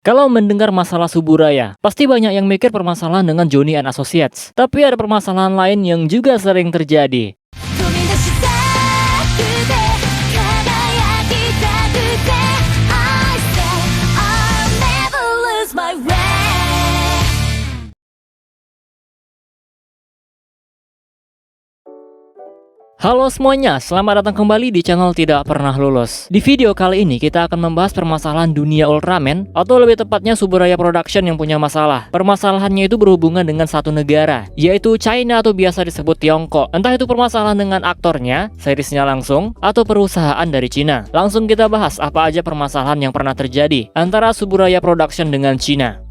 Kalau mendengar masalah Suburaya, pasti banyak yang mikir permasalahan dengan Johnny and Associates. Tapi ada permasalahan lain yang juga sering terjadi. Halo semuanya, selamat datang kembali di channel Tidak Pernah Lulus. Di video kali ini kita akan membahas permasalahan dunia Ultraman, atau lebih tepatnya Suburaya Production yang punya masalah. Permasalahannya itu berhubungan dengan satu negara, yaitu China atau biasa disebut Tiongkok. Entah itu permasalahan dengan aktornya, seriesnya langsung, atau perusahaan dari Cina. Langsung kita bahas apa aja permasalahan yang pernah terjadi antara Suburaya Production dengan Cina.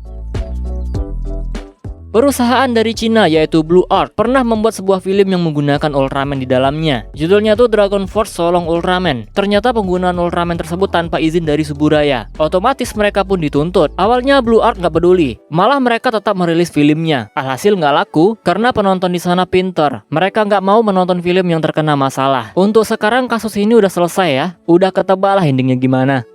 Perusahaan dari Cina yaitu Blue Art pernah membuat sebuah film yang menggunakan Ultraman di dalamnya. Judulnya tuh Dragon Force Solong Ultraman. Ternyata penggunaan Ultraman tersebut tanpa izin dari Suburaya. Otomatis mereka pun dituntut. Awalnya Blue Art nggak peduli, malah mereka tetap merilis filmnya. Alhasil nggak laku karena penonton di sana pinter. Mereka nggak mau menonton film yang terkena masalah. Untuk sekarang kasus ini udah selesai ya. Udah ketebak lah endingnya gimana.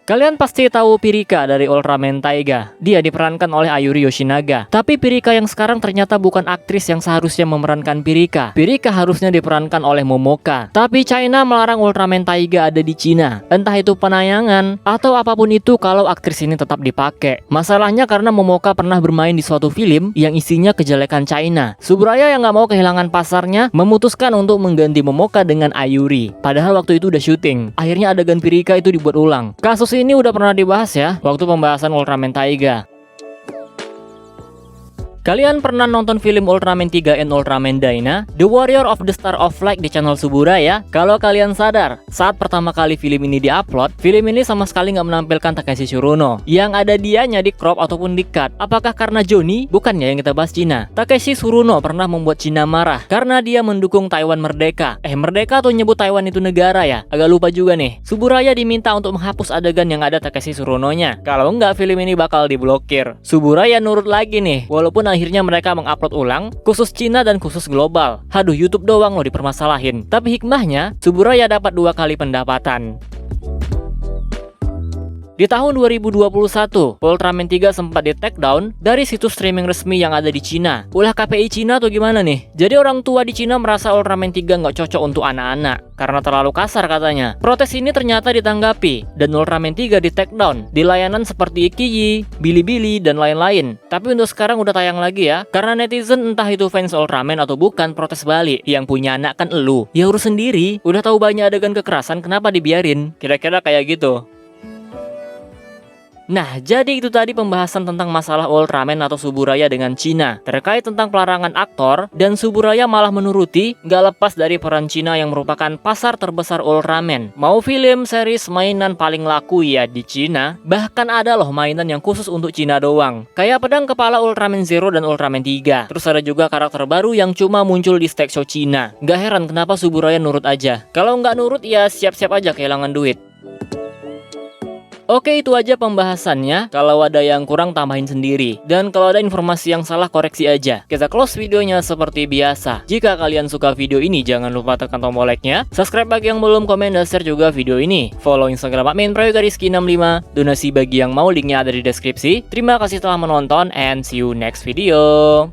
Kalian pasti tahu Pirika dari Ultraman Taiga. Dia diperankan oleh Ayuri Yoshinaga. Tapi Pirika yang sekarang ternyata bukan aktris yang seharusnya memerankan Pirika. Pirika harusnya diperankan oleh Momoka. Tapi China melarang Ultraman Taiga ada di Cina. Entah itu penayangan atau apapun itu kalau aktris ini tetap dipakai. Masalahnya karena Momoka pernah bermain di suatu film yang isinya kejelekan China. Suburaya yang nggak mau kehilangan pasarnya memutuskan untuk mengganti Momoka dengan Ayuri. Padahal waktu itu udah syuting. Akhirnya adegan Pirika itu dibuat ulang. Kasus ini udah pernah dibahas ya waktu pembahasan Ultraman Taiga. Kalian pernah nonton film Ultraman 3 and Ultraman Dyna, The Warrior of the Star of Light di channel Suburaya? Kalau kalian sadar, saat pertama kali film ini diupload, film ini sama sekali nggak menampilkan Takeshi Suruno. Yang ada dianya di crop ataupun di cut. Apakah karena Johnny? Bukannya yang kita bahas Cina. Takeshi Suruno pernah membuat Cina marah karena dia mendukung Taiwan merdeka. Merdeka atau nyebut Taiwan itu negara ya? Agak lupa juga nih. Suburaya diminta untuk menghapus adegan yang ada Takeshi Suruno-nya. Kalau nggak, film ini bakal diblokir. Suburaya nurut lagi nih, walaupun akhirnya mereka mengupload ulang khusus Cina dan khusus global. Haduh, YouTube doang loh dipermasalahin. Tapi hikmahnya, Suburaya dapat 2 kali pendapatan. Di tahun 2021, Ultraman 3 sempat di take down dari situs streaming resmi yang ada di Cina. Ulah KPI Cina atau gimana nih? Jadi orang tua di Cina merasa Ultraman 3 nggak cocok untuk anak-anak karena terlalu kasar katanya. Protes ini ternyata ditanggapi dan Ultraman 3 di take down di layanan seperti Ikiyi, Bilibili, dan lain-lain. Tapi untuk sekarang udah tayang lagi ya, karena netizen entah itu fans Ultraman atau bukan protes balik. Yang punya anak kan elu, ya urus sendiri. Udah tahu banyak adegan kekerasan, kenapa dibiarin? Kira-kira kayak gitu. Nah, jadi itu tadi pembahasan tentang masalah Ultraman atau Suburaya dengan Cina terkait tentang pelarangan aktor, dan Suburaya malah menuruti, gak lepas dari peran Cina yang merupakan pasar terbesar Ultraman. Mau film, series, mainan paling laku ya di Cina. Bahkan ada loh mainan yang khusus untuk Cina doang, kayak pedang kepala Ultraman Zero dan Ultraman 3. Terus ada juga karakter baru yang cuma muncul di stage show Cina. Gak heran kenapa Suburaya nurut aja. Kalau nggak nurut ya siap-siap aja kehilangan duit. Oke, itu aja pembahasannya. Kalau ada yang kurang tambahin sendiri. Dan kalau ada informasi yang salah koreksi aja. Kita close videonya seperti biasa. Jika kalian suka video ini, jangan lupa tekan tombol like-nya. Subscribe bagi yang belum, komen dan share juga video ini. Follow Instagram admin Prayoga_Rizky65. Donasi bagi yang mau, linknya ada di deskripsi. Terima kasih telah menonton and see you next video.